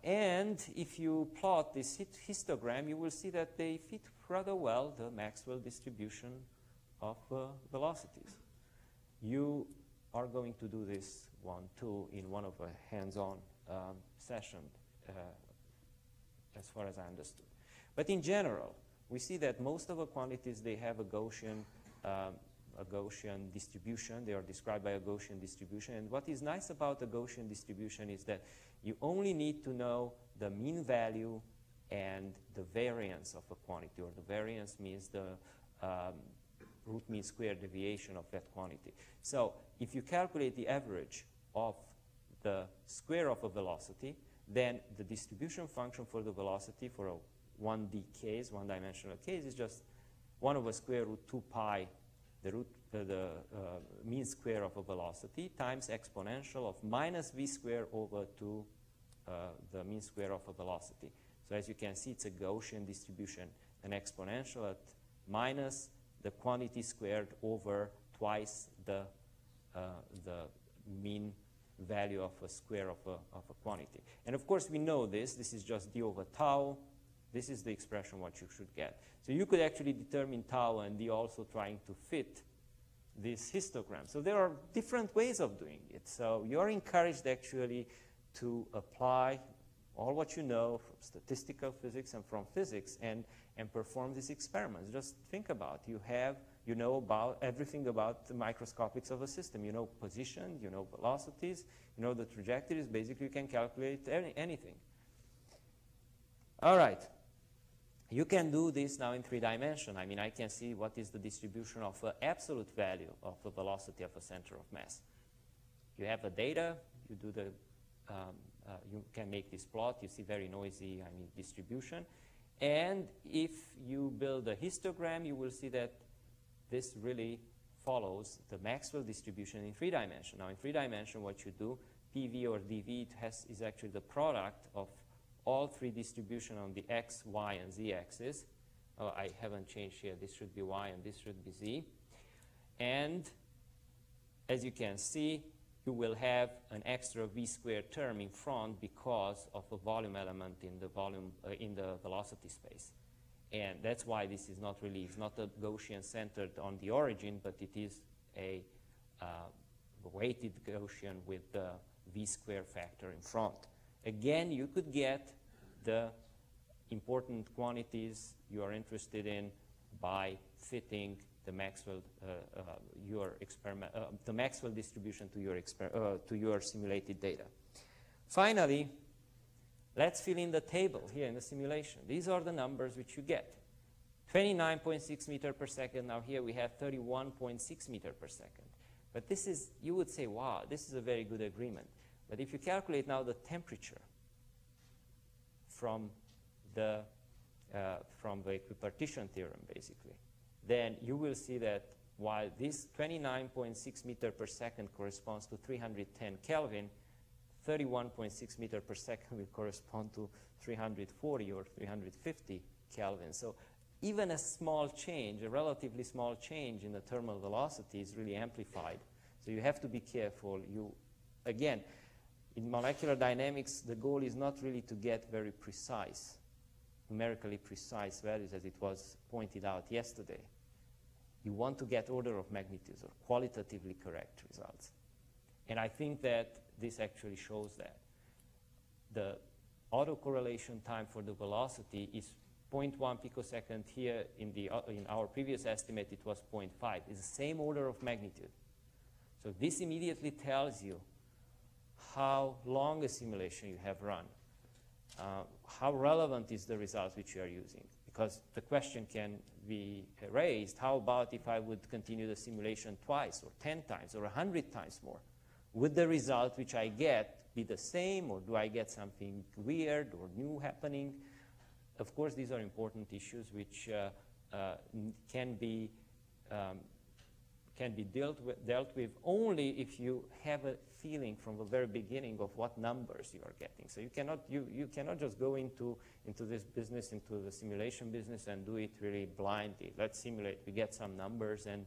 And if you plot this histogram, you will see that they fit rather well the Maxwell distribution of velocities. You are going to do this one too in one of a hands-on session, as far as I understood. But in general, we see that most of the quantities, they have a Gaussian a Gaussian distribution. They are described by a Gaussian distribution. And what is nice about the Gaussian distribution is that you only need to know the mean value and the variance of a quantity, or the variance means the root mean square deviation of that quantity. So if you calculate the average of the square of a velocity, then the distribution function for the velocity for a 1D case, one-dimensional case, is just 1 over square root 2 pi, the mean square of a velocity, times exponential of minus v square over 2 the mean square of a velocity. So as you can see, it's a Gaussian distribution, an exponential at minus the quantity squared over twice the mean value of a square of a quantity. And of course, we know this. This is just d over tau. This is the expression what you should get. So you could actually determine tau and d also trying to fit this histogram. So there are different ways of doing it. So you're encouraged actually to apply all what you know from statistical physics and from physics and perform these experiments. Just think about it. You know about everything about the microscopics of a system. You know position, you know velocities, you know the trajectories. Basically, you can calculate anything. All right. You can do this now in 3 dimensions. I mean, I can see what is the distribution of the absolute value of the velocity of a center of mass. You have the data, you do the you can make this plot. You see very noisy, distribution. And if you build a histogram, you will see that this really follows the Maxwell distribution in 3 dimensions. Now, in 3 dimensions, what you do, PV or DV is actually the product of all 3 distributions on the x, y, and z axis. Oh, I haven't changed here. This should be y, and this should be z. And as you can see, you will have an extra v squared term in front because of a volume element in the velocity space. And that's why this is not really, it's not a Gaussian centered on the origin, but it is a weighted Gaussian with the v square factor in front. Again, you could get the important quantities you are interested in by fitting the Maxwell, the Maxwell distribution to your simulated data. Finally, let's fill in the table here in the simulation. These are the numbers which you get. 29.6 meter per second. Now here we have 31.6 meter per second. But this is, you would say, wow, this is a very good agreement. But if you calculate now the temperature from the equipartition theorem, basically, then you will see that while this 29.6 meter per second corresponds to 310 Kelvin, 31.6 meter per second will correspond to 340 or 350 Kelvin. So even a small change, a relatively small change in the thermal velocity is really amplified. So you have to be careful. Again, in molecular dynamics, the goal is not really to get very precise, numerically precise values as it was pointed out yesterday. You want to get order of magnitudes or qualitatively correct results. And I think that this actually shows that. The autocorrelation time for the velocity is 0.1 picosecond here. In our previous estimate, it was 0.5. It's the same order of magnitude. So this immediately tells you how long a simulation you have run. How relevant is the result which you are using? Because the question can be raised, how about if I would continue the simulation twice or 10 times or 100 times more? Would the result which I get be the same, or do I get something weird or new happening? Of course, these are important issues which can be dealt with only if you have a feeling from the very beginning of what numbers you are getting. So you cannot just go into this business, into the simulation business, and do it really blindly. Let's simulate. We get some numbers and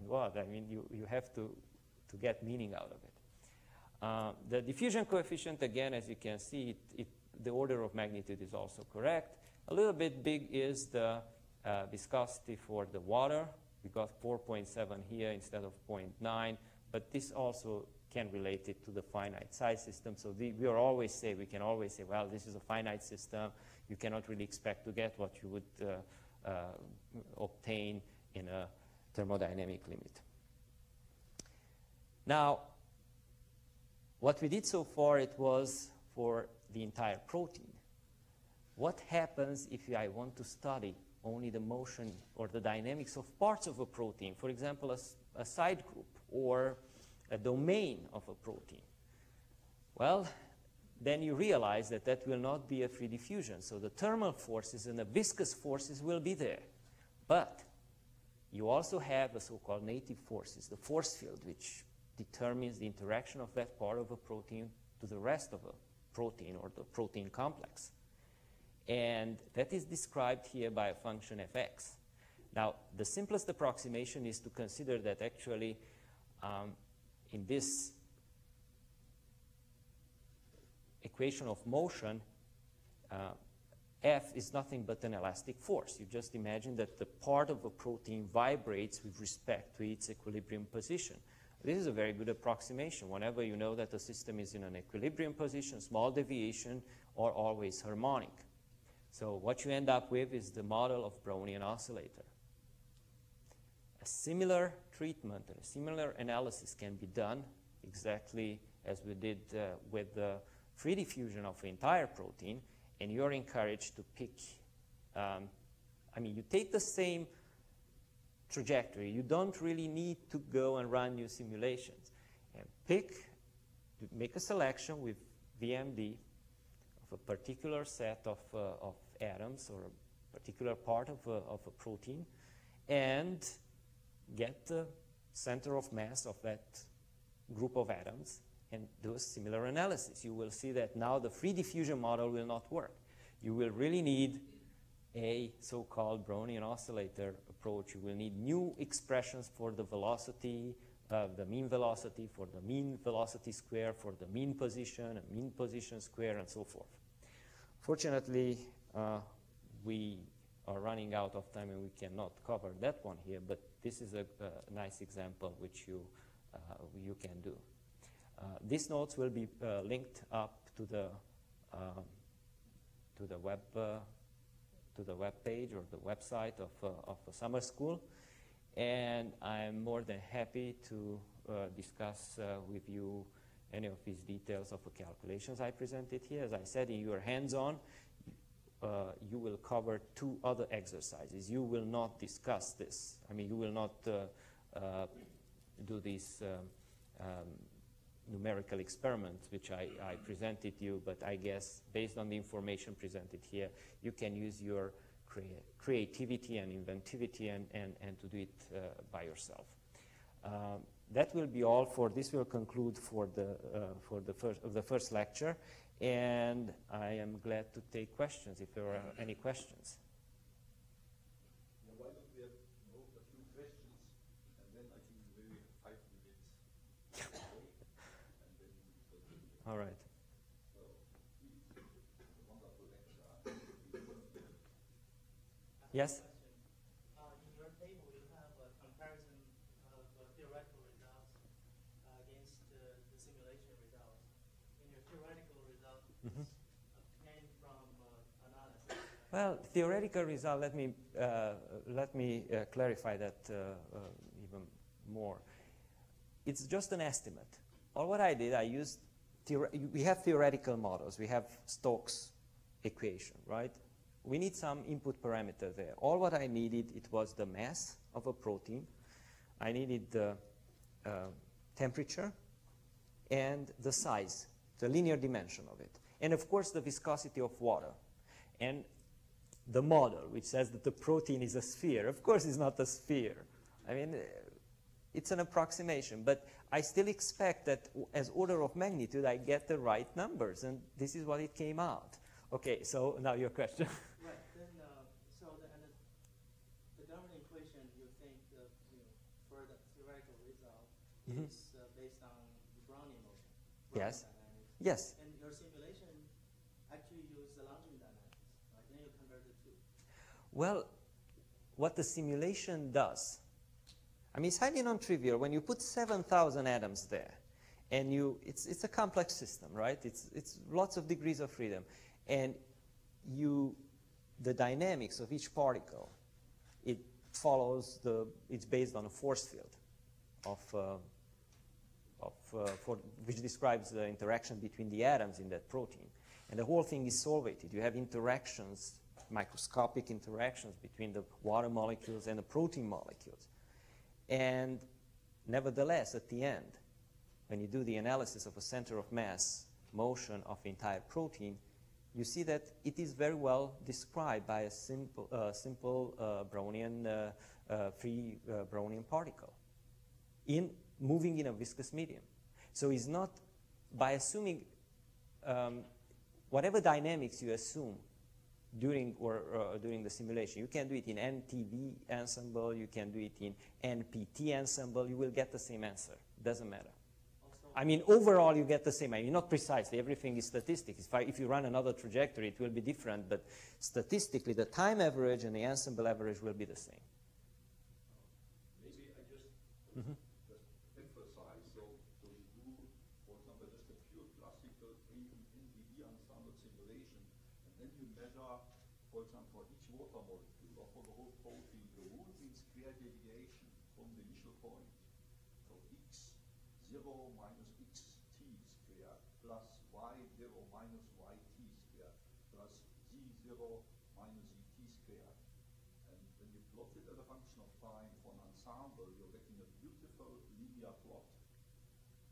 what? I mean, you have to get meaning out of it. The diffusion coefficient, again, as you can see, the order of magnitude is also correct. A little bit big is the viscosity for the water. We got 4.7 here instead of 0.9, but this also can relate it to the finite size system. So we can always say, well, this is a finite system. You cannot really expect to get what you would obtain in a thermodynamic limit. Now, what we did so far, it was for the entire protein. What happens if I want to study only the motion or the dynamics of parts of a protein, for example, a side group or a domain of a protein? Well, then you realize that that will not be a free diffusion. So the thermal forces and the viscous forces will be there. But you also have the so-called native forces, the force field, which determines the interaction of that part of a protein to the rest of a protein or the protein complex. And that is described here by a function fx. Now, the simplest approximation is to consider that actually in this equation of motion, F is nothing but an elastic force. You just imagine that the part of a protein vibrates with respect to its equilibrium position. This is a very good approximation. Whenever you know that the system is in an equilibrium position, small deviation are always harmonic. So what you end up with is the model of Brownian oscillator. A similar treatment and a similar analysis can be done exactly as we did with the free diffusion of the entire protein, and you're encouraged to pick, you take the same trajectory. You don't really need to go and run new simulations. And make a selection with VMD of a particular set of atoms or a particular part of a protein, and get the center of mass of that group of atoms and do a similar analysis. You will see that now the free diffusion model will not work. You will really need a so-called Brownian oscillator approach. You will need new expressions for the velocity, the mean velocity, for the mean velocity square, for the mean position, and mean position square, and so forth. Fortunately, we are running out of time and we cannot cover that one here, but this is a nice example which you can do. These notes will be linked up to the web page or the website of the summer school, and I'm more than happy to discuss with you any of these details of the calculations I presented here. As I said, in your hands-on, you will cover 2 other exercises. You will not discuss this. You will not do these numerical experiments which I presented you, but I guess based on the information presented here, you can use your creativity and inventivity and to do it by yourself. That will be all for this. Will conclude for the first lecture, and I am glad to take questions if there are any questions. Why don't we have a few questions, and then I think maybe 5 minutes. All right. So, wonderful lecture. Yes? In your table, you have a comparison of theoretical results against the simulation results. In your theoretical results, obtained from analysis. Well, theoretical result, let me clarify that even more. It's just an estimate. All what I did, I used, we have theoretical models. We have Stokes equation, right? We need some input parameter there. All what I needed, it was the mass of a protein. I needed the temperature and the size, the linear dimension of it. And of course, the viscosity of water. And the model, which says that the protein is a sphere. Of course, it's not a sphere. It's an approximation, but I still expect that as order of magnitude, I get the right numbers, and this is what it came out. Okay, so now your question. Right, then, so the governing equation, you think, for the theoretical result is based on the Brownian motion? Yes. Dynamics. Yes. And your simulation actually used the Longines dynamics, right? Then you compare the two. Well, what the simulation does, it's highly non-trivial when you put 7,000 atoms there, and it's a complex system, right? It's lots of degrees of freedom, and the dynamics of each particle, it follows it's based on a force field which describes the interaction between the atoms in that protein. And the whole thing is solvated. You have interactions, microscopic interactions between the water molecules and the protein molecules. And nevertheless, at the end, when you do the analysis of a center of mass motion of the entire protein, you see that it is very well described by a simple Brownian, free Brownian particle moving in a viscous medium. So it's not by assuming whatever dynamics you assume during the simulation. You can do it in NTV ensemble, you can do it in NPT ensemble, you will get the same answer. Doesn't matter. I mean, overall, you get the same. I mean, not precisely. Everything is statistics. If you run another trajectory, it will be different. But statistically, the time average and the ensemble average will be the same. Maybe I just emphasize. So you do, for example, just a pure classical NDV ensemble simulation, and then you measure, for example, for each water molecule or for the whole protein, the root mean square deviation from the initial point. So x0 minus xt squared plus y0 minus yt squared plus z0 minus zt squared. And when you plot it as a function of time for an ensemble, you're getting a beautiful linear plot.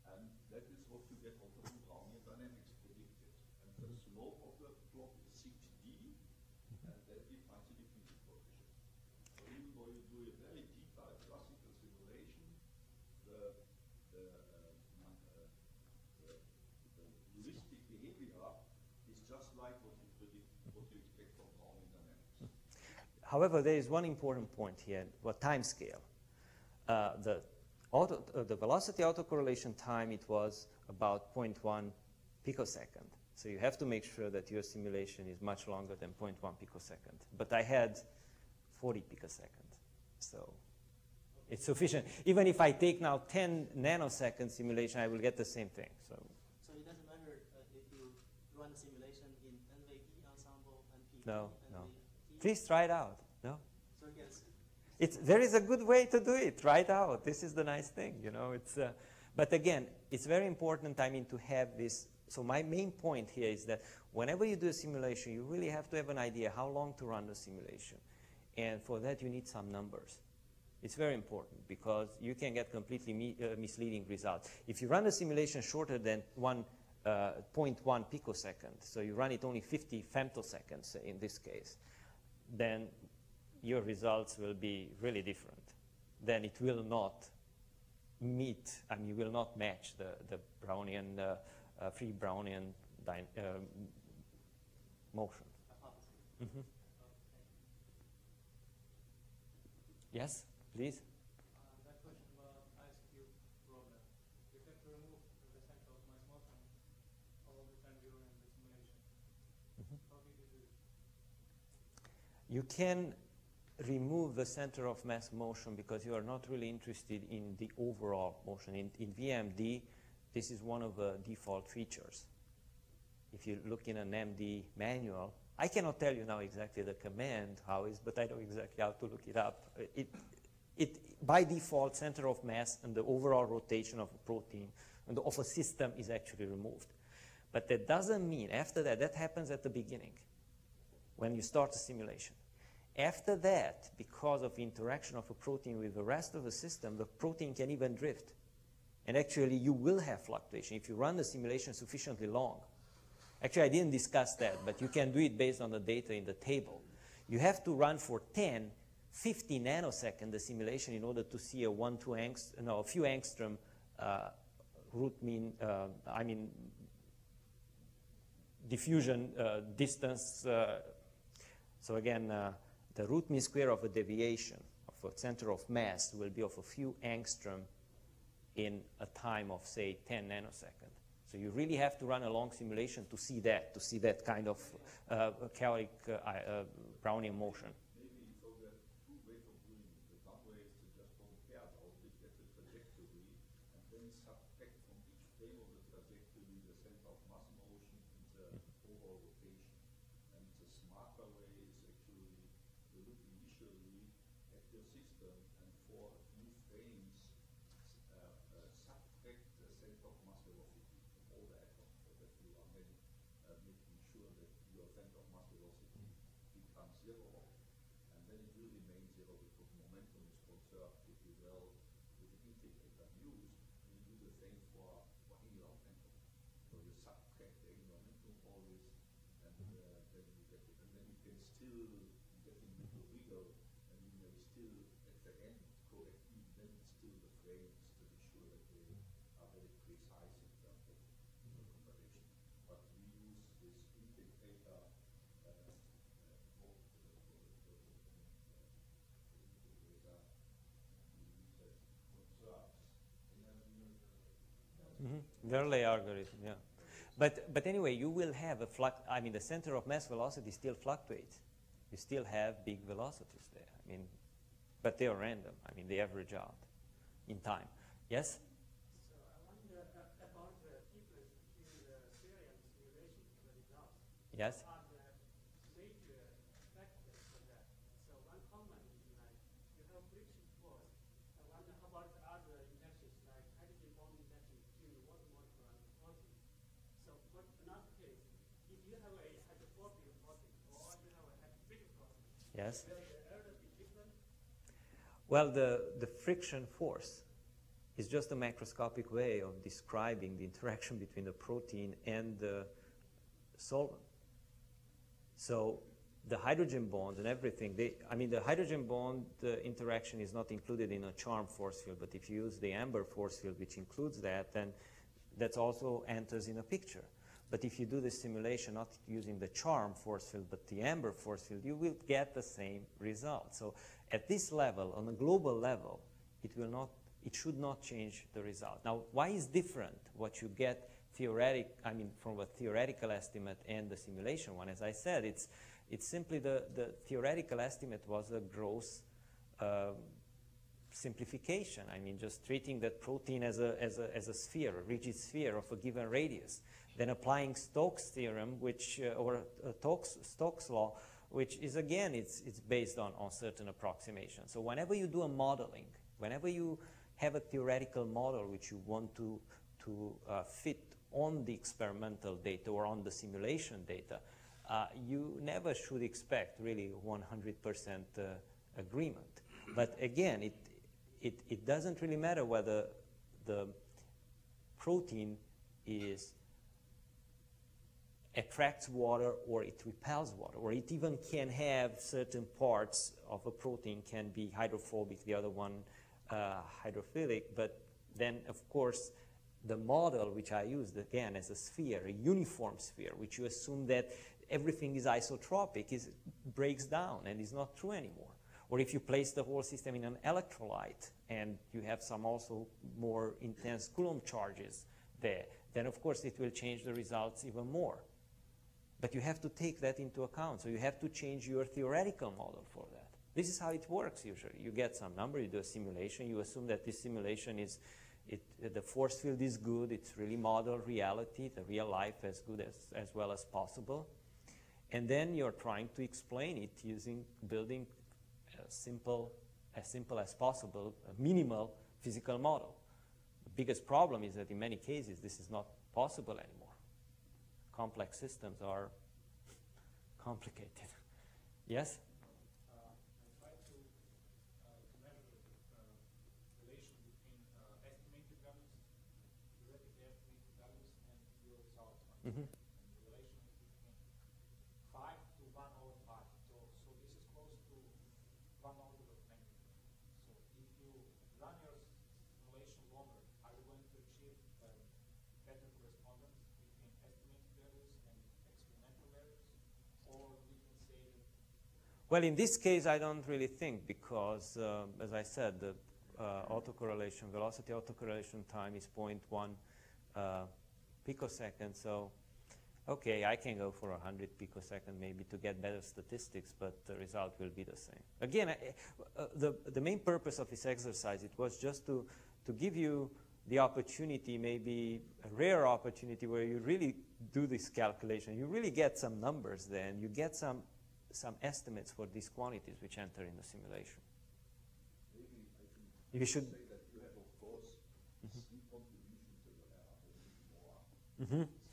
And that is what you get out of the Brownian dynamics predicted. And the slope of the plot is 6d, and that defines the diffusion coefficient. So even though you do a very detailed classical simulation, the heuristic behavior is just like what you predict, what you expect from Brownian dynamics. However, there is one important point here, what time scale. The velocity autocorrelation time, it was about 0.1 picosecond. So you have to make sure that your simulation is much longer than 0.1 picosecond. But I had 40 picoseconds, so it's sufficient. Even if I take now 10 nanosecond simulation, I will get the same thing. So it doesn't matter if you run a simulation in NVP ensemble, NPT, no. NVT? Please try it out. No. So yes. There is a good way to do it. Try it out. This is the nice thing, you know. But again, it's very important, I mean, to have this. So my main point here is that whenever you do a simulation, you really have to have an idea how long to run the simulation. And for that, you need some numbers. It's very important because you can get completely misleading results. If you run a simulation shorter than 0.1 picosecond, so you run it only 50 femtoseconds in this case, then your results will be really different. Then it will not meet, I mean, you will not match the Brownian, free Brownian motion. Mm-hmm. Yes, please. That question was asked you problem. You have to remove the center of mass motion all the time during the simulation. Mm-hmm. How did you do it? You can remove the center of mass motion because you are not really interested in the overall motion. In VMD, this is one of the default features. If you look in an MD manual, I cannot tell you now exactly the command how is, but I know exactly how to look it up. By default, center of mass and the overall rotation of a protein and of a system is actually removed. But that doesn't mean after that, that happens at the beginning when you start the simulation. After that, because of interaction of a protein with the rest of the system, the protein can even drift. And actually, you will have fluctuation if you run the simulation sufficiently long. Actually, I didn't discuss that, but you can do it based on the data in the table. You have to run for 10, 50 nanoseconds the simulation in order to see a a few angstrom root mean, diffusion distance. So again, the root mean square of a deviation of a center of mass will be of a few angstrom in a time of, say, 10 nanoseconds. So you really have to run a long simulation to see that kind of chaotic Brownian motion. Maybe so there are two ways of doing it. The one way is to just don't care about it, get the trajectory, and then subtract from each frame of the trajectory the center of mass motion and the overall rotation. And the smarter way is actually to look initially at your system and for new frames subtract the center of mass velocity from all the atoms so that you are then making sure that your center of mass velocity becomes zero. And then it will remain zero because momentum is conserved, if you will, with the integrator used. And you do the same for angular momentum. So you subtract the angular momentum always, and then you get it. And then you can still get a little wiggle, and you may still, at the end, correct then it's still the frames to be sure that they are very precise in terms of comparison. But we use this integrator Verlet algorithm, yeah. But anyway, you will have a I mean, the center of mass velocity still fluctuates. You still have big velocities there. I mean, but they are random. I mean, they average out in time. Yes? So I wonder about the difference between the theory and simulation for the results. Yes? What are the major factors for that? So one common is like you have friction force. I wonder how about the other interactions like hydrogen bond interaction between the water molecule and the protein. So for another case, if you have a hydrophobic protein or you have a hydrophobic protein, Yes? will the error be different? Well, the friction force is just a macroscopic way of describing the interaction between the protein and the solvent. So the hydrogen bond and everything, I mean, the hydrogen bond interaction is not included in a charm force field, but if you use the amber force field, which includes that, then that also enters in a picture. But if you do the simulation not using the charm force field, but the amber force field, you will get the same result. So at this level, on a global level, it should not change the result. Now, why is different what you get from a theoretical estimate and the simulation one? As I said, it's simply the theoretical estimate was a gross simplification. I mean, just treating that protein as a sphere, a rigid sphere of a given radius, then applying Stokes' theorem, or Stokes' law, which is again it's based on certain approximations. So whenever you do a modeling, whenever you have a theoretical model which you want to fit on the experimental data or on the simulation data, you never should expect really 100% agreement. But again, it doesn't really matter whether the protein attracts water or it repels water, or it even can have certain parts of a protein can be hydrophobic, the other one hydrophilic. But then, of course, the model which I used, again, as a sphere, a uniform sphere, which you assume that everything is isotropic, breaks down and is not true anymore. Or if you place the whole system in an electrolyte and you have some also more intense Coulomb charges there, then of course it will change the results even more. But you have to take that into account. So you have to change your theoretical model for that. This is how it works usually. You get some number, you do a simulation, you assume that this simulation the force field is good, it's really model reality, the real life as good as well as possible. And then you're trying to explain it building as simple as possible, a minimal physical model. The biggest problem is that in many cases this is not possible anymore. Complex systems are complicated. Yes? I tried to measure the relation between estimated values, theoretically estimated values, and your results. Mm-hmm. And the relation is between 5 to 1 over 5. So this is close to 1 order of magnitude. So if you run your simulation longer, are you going to achieve better correspondence between estimated values and experimental values? Or we can say that... Well, in this case, I don't really think, because, as I said, the autocorrelation, velocity autocorrelation time is 0.1 picosecond. So, okay, I can go for 100 picosecond maybe to get better statistics, but the result will be the same. Again, the main purpose of this exercise, it was just to give you the opportunity, maybe a rare opportunity, where you really do this calculation. You really get some numbers there, and you get some estimates for these quantities which enter in the simulation. You should. Say that you have, of course, three contributions to the error, more.